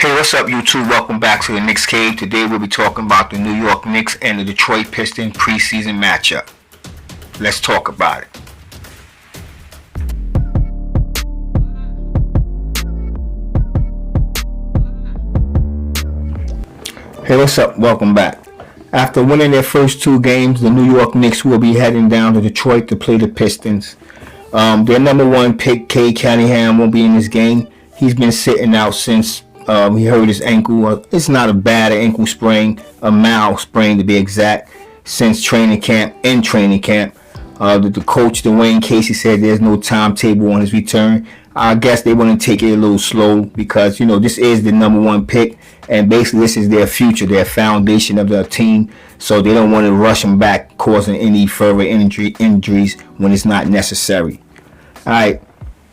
Hey, what's up, YouTube? Welcome back to the Knicks Cave. Today we'll be talking about the New York Knicks and the Detroit Pistons preseason matchup. Let's talk about it. Hey, what's up? Welcome back. After winning their first two games, the New York Knicks will be heading down to Detroit to play the Pistons. Their number one pick, Cade Cunningham, won't be in this game. He's been sitting out since he hurt his ankle. It's not a bad ankle sprain, a mild sprain to be exact, since training camp. The coach, Dwayne Casey, said there's no timetable on his return. I guess they want to take it a little slow because, this is the number one pick. And basically, this is their future, their foundation of their team. So they don't want to rush him back, causing any further injuries when it's not necessary. All right.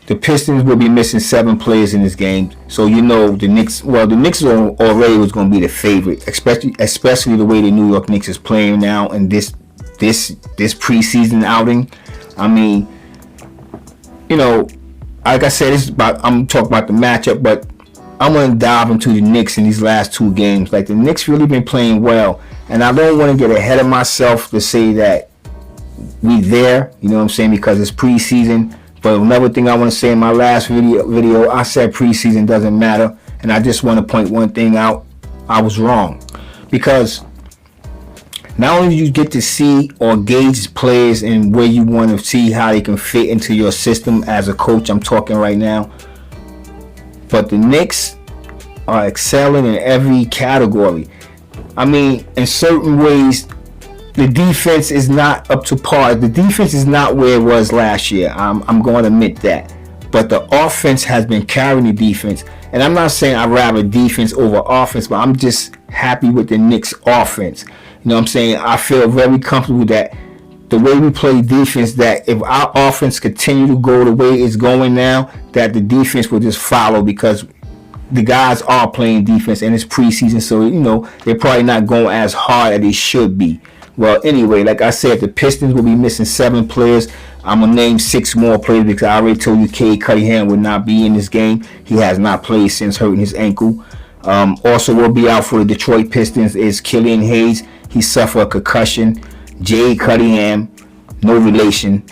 The Pistons will be missing 7 players in this game. So, the Knicks, the Knicks already was going to be the favorite, especially the way the New York Knicks is playing now in this preseason outing. I mean, like I said, I'm talking about the matchup, but I'm going to dive into the Knicks in these last 2 games. Like, the Knicks really been playing well, and I don't want to get ahead of myself to say that we there, because it's preseason. But another thing I want to say in my last video, I said preseason doesn't matter, and I just want to point one thing out. I was wrong, because not only do you get to see or gauge players and where you want to see how they can fit into your system as a coach, I'm talking right now, but the Knicks are excelling in every category. I mean, in certain ways, the defense is not up to par. The defense is not where it was last year. I'm going to admit that. But the offense has been carrying the defense. And I'm not saying I'd rather defense over offense, but I'm just happy with the Knicks offense. I feel very comfortable that the way we play defense, that if our offense continue to go the way it's going now, that the defense will just follow, because the guys are playing defense and it's preseason. So, they're probably not going as hard as they should be. Well, anyway, like I said, the Pistons will be missing 7 players. I'm going to name 6 more players because I already told you Cade Cunningham will not be in this game. He has not played since hurting his ankle. Also will be out for the Detroit Pistons is Killian Hayes. He suffered a concussion. Jay Cunningham, no relation.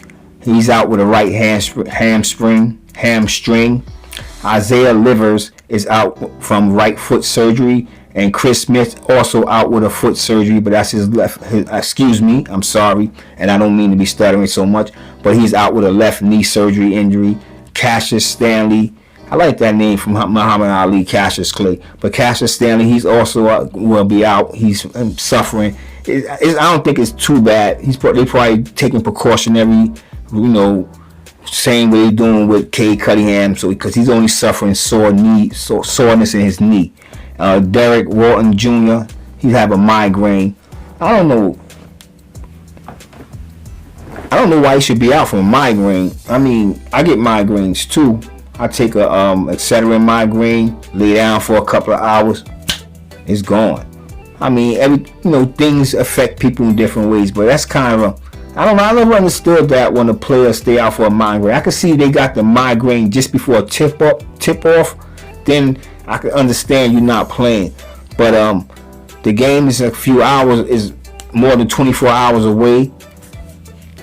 He's out with a right hamstring. Isaiah Livers is out from right foot surgery. And Chris Smith also out with a foot surgery, but that's I'm sorry, and I don't mean to be stuttering so much, but he's out with a left knee surgery injury. Cassius Stanley, I like that name from Muhammad Ali, Cassius Clay, but Cassius Stanley, he's also will be out. He's suffering. I don't think it's too bad. They probably taking precautionary, same way they're doing with Cade Cunningham, so because he's only suffering soreness in his knee. Derek Walton Jr., he have a migraine. I don't know why he should be out from a migraine. I mean, I get migraines too. I take a Excedrin migraine, lay down for a couple of hours, it's gone. I mean, things affect people in different ways, but that's kind of I never understood that when a player stay out for a migraine. I can see they got the migraine just before a tip off, then I can understand you not playing. But the game is a few hours, is more than 24 hours away.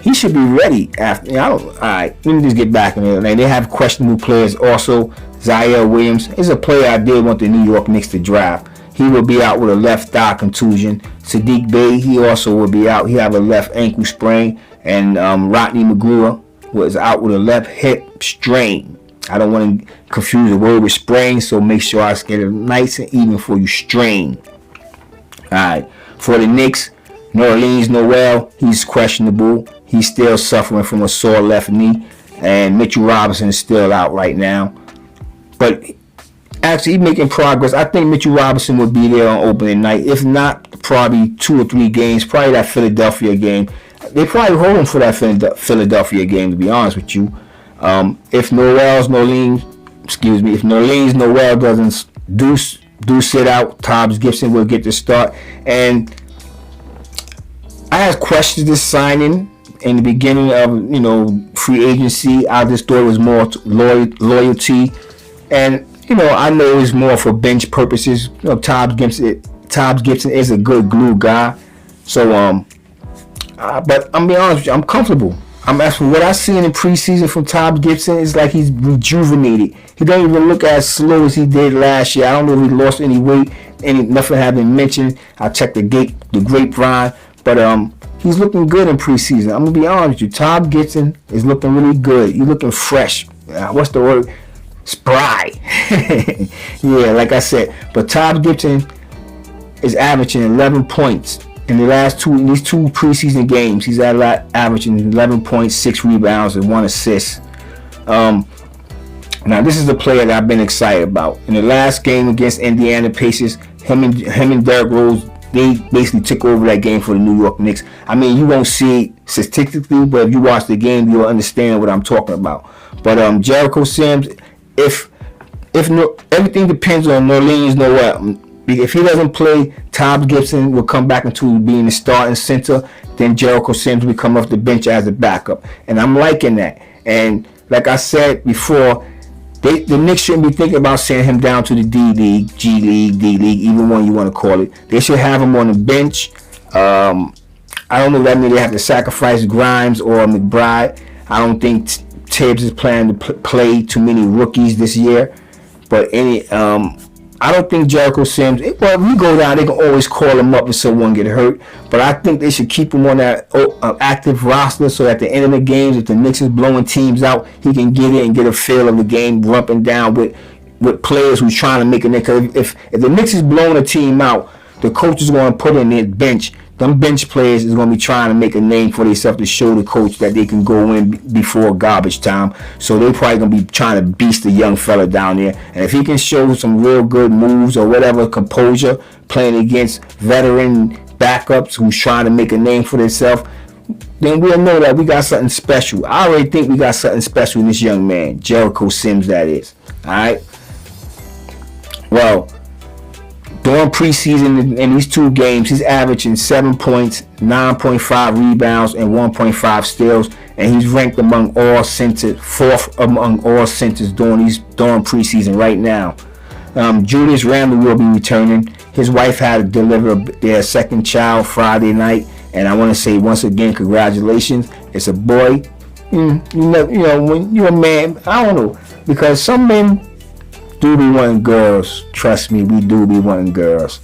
He should be ready after. Alright, let me just get back in there. They have questionable players also. Zaire Williams is a player I did want the New York Knicks to draft. He will be out with a left thigh contusion. Sadiq Bey, he also will be out. He have a left ankle sprain. And Rodney McGruer was out with a left hip strain. I don't want to confuse the word with sprain, so make sure I get it nice and even for you. Strain. Alright. For the Knicks, Nerlens Noel, he's questionable. He's still suffering from a sore left knee. And Mitchell Robinson is still out right now. But actually, he's making progress. I think Mitchell Robinson will be there on opening night. If not, probably 2 or 3 games. Probably that Philadelphia game. They probably hold him for that Philadelphia game, to be honest with you. If Nerlens Noel doesn't do sit out, Taj Gibson will get the start. And I had questions this signing in the beginning of free agency. I just thought it was more loyalty, and I know it's more for bench purposes. Todd Gibson is a good glue guy. So, but I'm being honest with you, I'm comfortable. As for what I seen in preseason from Todd Gibson, it's like he's rejuvenated. He doesn't even look as slow as he did last year. I don't know if he lost any weight. Nothing had been mentioned. I checked the grapevine, but he's looking good in preseason. I'm gonna be honest with you. Todd Gibson is looking really good. He's looking fresh. What's the word? Spry. Yeah, like I said. But Todd Gibson is averaging 11 points in these two preseason games. He's averaging 11 points, 6 rebounds, and 1 assist. Now this is a player that I've been excited about. In the last game against Indiana Pacers, him and Derrick Rose, they basically took over that game for the New York Knicks. I mean, you won't see it statistically, but if you watch the game, you'll understand what I'm talking about. But Jericho Sims, if everything depends on Nerlens Noel. If he doesn't play, Todd Gibson will come back into being the starting center. Then Jericho Sims will come off the bench as a backup, and I'm liking that. And like I said before, the Knicks shouldn't be thinking about sending him down to the D League, G League, D League, either one you want to call it. They should have him on the bench. I don't know if that means they have to sacrifice Grimes or McBride. I don't think Tibbs is planning to play too many rookies this year. But I don't think Jericho Sims, well, if we go down, they can always call him up if someone get hurt. But I think they should keep him on that active roster, so at the end of the games, if the Knicks is blowing teams out, he can get in and get a feel of the game, rumping down with players who's trying to make a Knicks. If the Knicks is blowing a team out, the coach is going to put in their bench. Them bench players is going to be trying to make a name for themselves to show the coach that they can go in before garbage time. So they're probably going to be trying to beast the young fella down there. And if he can show some real good moves or whatever, composure, playing against veteran backups who's trying to make a name for themselves, then we'll know that we got something special. I already think we got something special in this young man, Jericho Sims, that is. All right? Well, during preseason in these two games, he's averaging 7 points, 9.5 rebounds, and 1.5 steals, and he's ranked among all centers, fourth among all centers during preseason right now. Julius Randle will be returning. His wife had to deliver their second child Friday night, and I want to say once again, congratulations. It's a boy. When you're a man, I don't know, because some men do be wanting girls. Trust me, we do be wanting girls.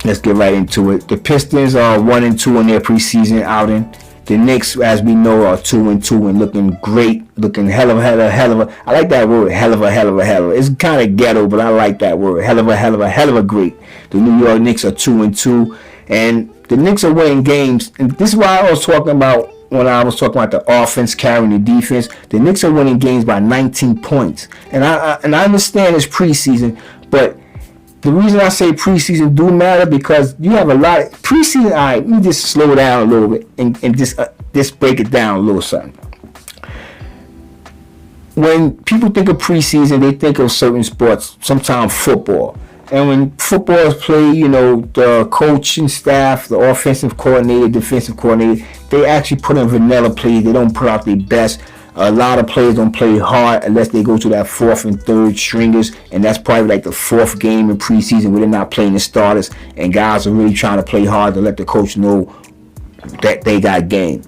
Let's get right into it. The Pistons are 1-2 in their preseason outing. The Knicks, as we know, are 2-2 and looking great, looking hell of a. I like that word, hell of a. It's kind of ghetto, but I like that word, hell of a great. The New York Knicks are 2-2, and the Knicks are winning games. And this is why I was talking about. When I was talking about the offense carrying the defense, the Knicks are winning games by 19 points. And I understand it's preseason, but the reason I say preseason do matter because you have a lot of preseason. All right, let me just slow down a little bit and just break it down a little something. When people think of preseason, they think of certain sports, sometimes football. And when football is played, the coaching staff, the offensive coordinator, defensive coordinator, they actually put in vanilla plays. They don't put out their best. A lot of players don't play hard unless they go to that fourth and third stringers. And that's probably like the fourth game in preseason where they're not playing the starters. And guys are really trying to play hard to let the coach know that they got game.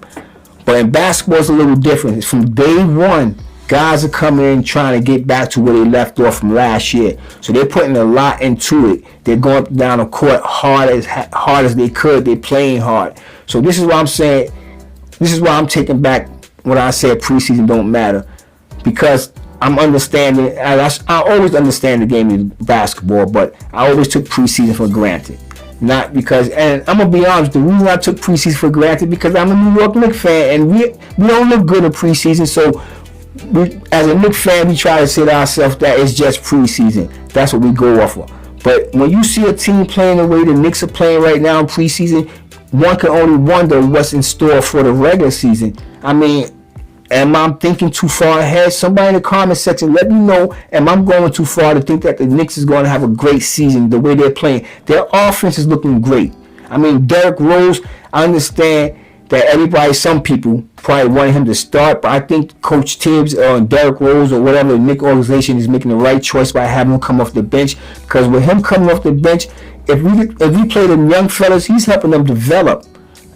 But in basketball, it's a little different. It's from day one. Guys are coming in trying to get back to where they left off from last year. So they're putting a lot into it. They're going down the court hard as they could. They're playing hard. So this is what I'm saying. This is why I'm taking back when I said preseason don't matter. Because I'm understanding. I always understand the game of basketball, but I always took preseason for granted. Not because, and I'm going to be honest, the reason I took preseason for granted because I'm a New York Knicks fan, and we don't look good in preseason, so as a Knicks fan, we try to say to ourselves that it's just preseason. That's what we go off of. But when you see a team playing the way the Knicks are playing right now in preseason, one can only wonder what's in store for the regular season. I mean, am I thinking too far ahead? Somebody in the comment section, let me know. Am I going too far to think that the Knicks is going to have a great season the way they're playing? Their offense is looking great. I mean, Derrick Rose, I understand that everybody, some people probably wanted him to start, but I think Coach Tibbs or Derrick Rose or whatever the Knicks organization is making the right choice by having him come off the bench. Because with him coming off the bench, if we play them young fellas, he's helping them develop.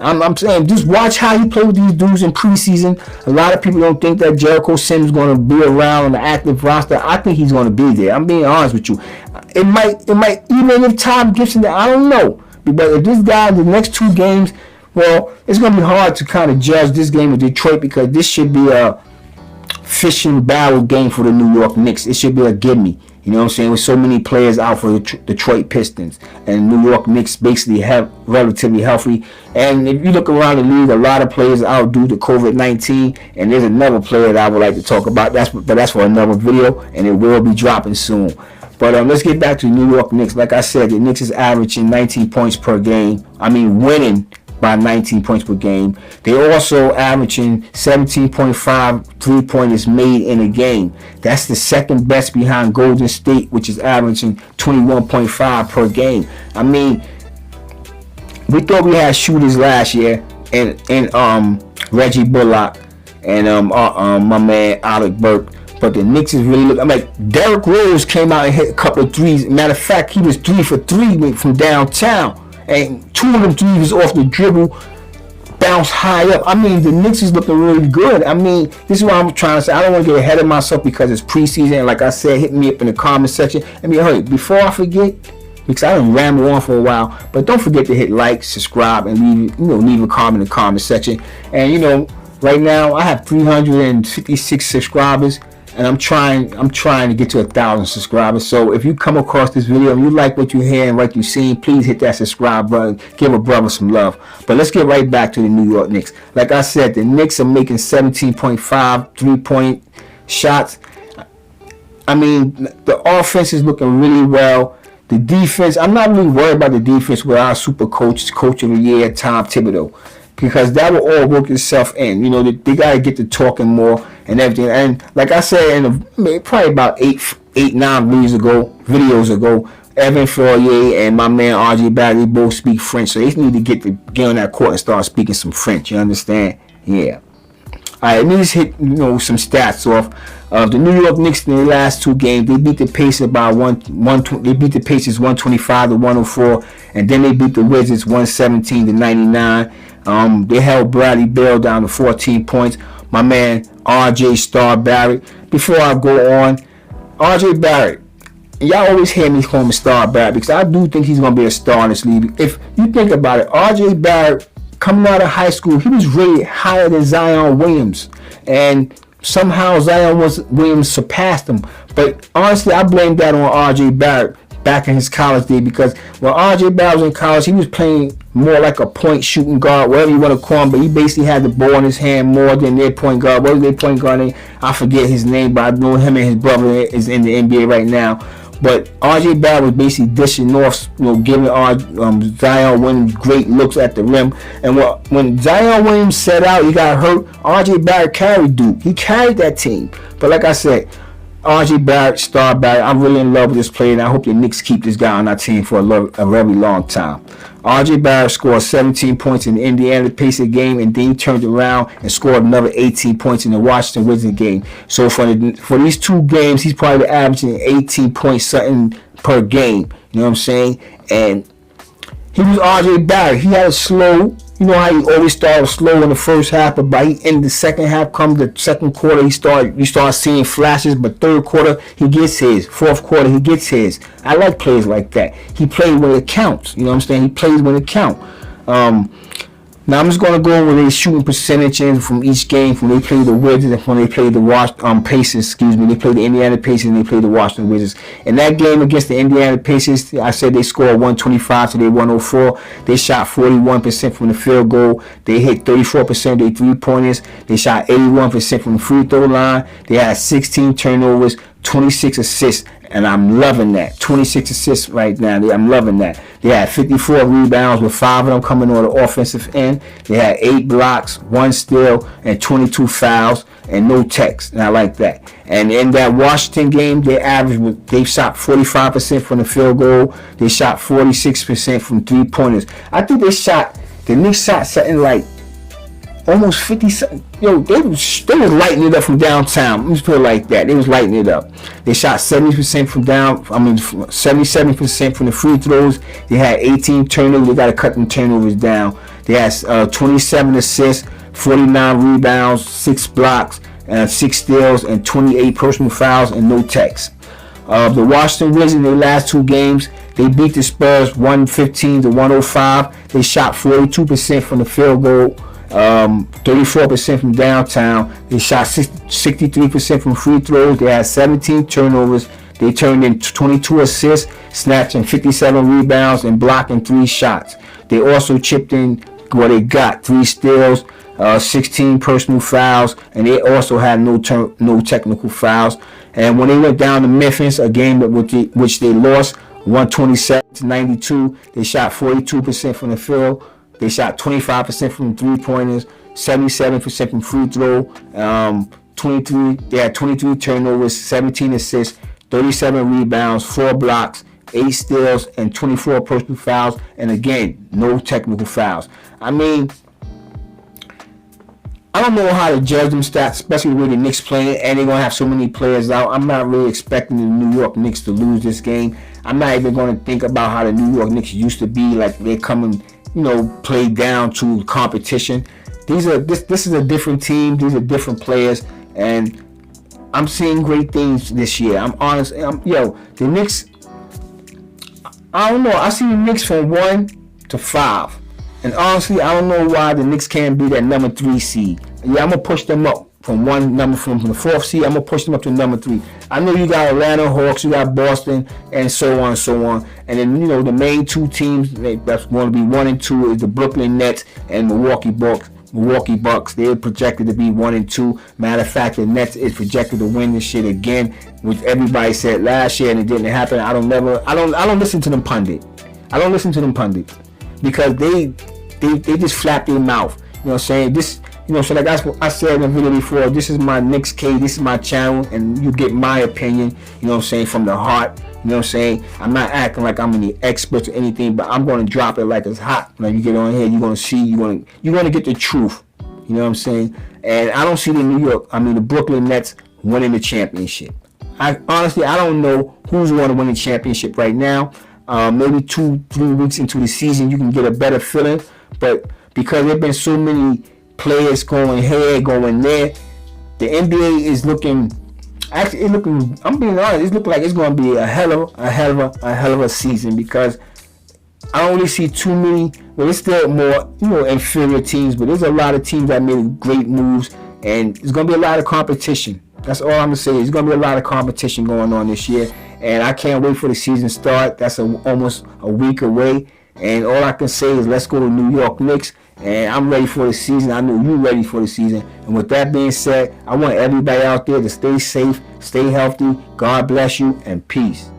I'm saying, just watch how he played with these dudes in preseason. A lot of people don't think that Jericho Sims is going to be around on the active roster. I think he's going to be there. I'm being honest with you. It might, even if Tom Gibson, I don't know. But if this guy, the next 2 games, well, it's going to be hard to kind of judge this game with Detroit, because this should be a fishing battle game for the New York Knicks. It should be a gimme. You know what I'm saying? With so many players out for the Detroit Pistons, and New York Knicks basically have relatively healthy. And if you look around the league, a lot of players out due to COVID-19. And there's another player that I would like to talk about. That's for another video, and it will be dropping soon. But let's get back to the New York Knicks. Like I said, the Knicks is averaging 19 points per game. I mean, winning by 19 points per game. They also averaging 17.5 3-pointers made in a game. That's the second best behind Golden State, which is averaging 21.5 per game. I mean, we thought we had shooters last year, and Reggie Bullock and my man Alec Burke. But the Knicks is really looking. I'm like, Derrick Rose came out and hit a couple of threes. Matter of fact, he was 3 for 3 from downtown. And 2 of them threes off the dribble, bounce high up. I mean, the Knicks is looking really good. I mean, this is what I'm trying to say. I don't want to get ahead of myself because it's preseason. And like I said, hit me up in the comment section. I mean, hurry, before I forget, because I done ramble on for a while, but don't forget to hit like, subscribe, and leave a comment in the comment section. And right now I have 356 subscribers. And I'm trying to get to 1,000 subscribers. So if you come across this video and you like what you hear and what you see, please hit that subscribe button. Give a brother some love. But let's get right back to the New York Knicks. Like I said, the Knicks are making 17.5 3-point shots. I mean, the offense is looking really well. The defense, I'm not really worried about the defense with our super coach of the year, Tom Thibodeau, because that will all work itself in. They got to get to talking more and everything. And like I said, probably about 9 videos ago, Evan Fournier and my man RJ Barrett, they both speak French. So they need to get on that court and start speaking some French. You understand? Yeah. All right, let me just hit some stats off. The New York Knicks in their last 2 games, they beat the Pacers by they beat the Pacers 125 to 104, and then they beat the Wizards 117 to 99. They held Bradley Beal down to 14 points. My man RJ Star Barrett. Before I go on, RJ Barrett, y'all always hear me call him Star Barrett because I do think he's gonna be a star in this league. If you think about it, RJ Barrett coming out of high school, he was rated higher than Zion Williams, and somehow Zion Williams surpassed him. But honestly, I blame that on RJ Barrett back in his college day, because when RJ Barrett was in college, he was playing more like a point shooting guard, whatever you want to call him, but he basically had the ball in his hand more than their point guard. What was their point guard name? I forget his name, but I know him and his brother is in the NBA right now. But RJ Barrett was basically dishing off, giving Zion Williams great looks at the rim. And when Zion Williams set out, he got hurt, RJ Barrett carried Duke. He carried that team. But like I said, RJ Barrett, Star Barrett, I'm really in love with this player, and I hope the Knicks keep this guy on our team for a very long time. RJ Barrett scored 17 points in the Indiana Pacers game, and then he turned around and scored another 18 points in the Washington Wizards game. So for these 2 games, he's probably averaging 18 points something per game. You know what I'm saying? And he was RJ Barrett. He had a slow, how he always started slow in the first half, but in the second half, come the second quarter, you start seeing flashes. But third quarter, he gets his. Fourth quarter, he gets his. I like players like that. He plays when it counts. You know what I'm saying? He plays when it counts. Now I'm just going to go over their shooting percentages from each game, from they play the Wizards and when they play the Pacers. They play the Indiana Pacers and they play the Washington Wizards. In that game against the Indiana Pacers, I said they scored 125 to their 104. They shot 41% from the field goal. They hit 34% of their 3-pointers. They shot 81% from the free throw line. They had 16 turnovers, 26 assists, and I'm loving that. 26 assists right now. I'm loving that. They had 54 rebounds, with 5 of them coming on the offensive end. They had 8 blocks, 1 steal, and 22 fouls, and no techs. And I like that. And in that Washington game, they shot 45% from the field goal. They shot 46% from 3-pointers. I think the Knicks shot something like almost 50. Yo, they was lighting it up from downtown. Let me put it like that. They was lighting it up. They shot 70% from 77% from the free throws. They had 18 turnovers. They got to cut them turnovers down. They had 27 assists, 49 rebounds, 6 blocks, 6 steals, and 28 personal fouls, and no techs. The Washington Wizards in their last 2 games, they beat the Spurs 115-105. They shot 42% from the field goal, 34% from downtown. They shot 63% from free throws. They had 17 turnovers. They turned in 22 assists, snatching 57 rebounds and blocking 3 shots. They also chipped in what they got: 3 steals, 16 personal fouls, and they also had no technical fouls. And when they went down to Memphis, a game which they lost 127-92, they shot 42% from the field. They shot 25% from 3-pointers, 77% from free throw, 23. They had 23 turnovers, 17 assists, 37 rebounds, 4 blocks, 8 steals, and 24 personal fouls. And again, no technical fouls. I mean, I don't know how to judge them stats, especially with the Knicks playing, and they're going to have so many players out. I'm not really expecting the New York Knicks to lose this game. I'm not even going to think about how the New York Knicks used to be, like they come and, play down to competition. This is a different team. These are different players, and I'm seeing great things this year. I'm honest. The Knicks, I don't know. I see the Knicks from 1 to 5. And honestly, I don't know why the Knicks can't be that number 3 seed. Yeah, I'm gonna push them up from the 4th seed. I'm gonna push them up to number 3. I know you got Atlanta Hawks, you got Boston, and so on and so on. And then the main 2 teams that's going to be 1 and 2 is the Brooklyn Nets and Milwaukee Bucks. They're projected to be 1 and 2. Matter of fact, the Nets is projected to win this shit again, which everybody said last year and it didn't happen. I don't listen to them pundits. I don't listen to them pundits. Because they just flap their mouth. You know what I'm saying? So like that's what I said in the video before. This is my Knicks K. This is my channel, and you get my opinion. You know what I'm saying? From the heart. You know what I'm saying? I'm not acting like I'm any expert or anything, but I'm going to drop it like it's hot. When you get on here, you're going to see. You're going to get the truth. You know what I'm saying? And I don't see the Brooklyn Nets winning the championship. Honestly, I don't know who's going to win the championship right now. Maybe 2-3 weeks into the season, you can get a better feeling. But because there have been so many players going here, going there, the NBA is looking. Actually, I'm being honest. It's looking like it's going to be a hell of a season, because I don't really see too many. Well, there's still more, inferior teams, but there's a lot of teams that made great moves, and there's going to be a lot of competition. That's all I'm gonna say. There's gonna be a lot of competition going on this year, and I can't wait for the season start. That's almost a week away, and all I can say is let's go to New York Knicks. And I'm ready for the season. I know you're ready for the season. And with that being said, I want everybody out there to stay safe, stay healthy. God bless you, and peace.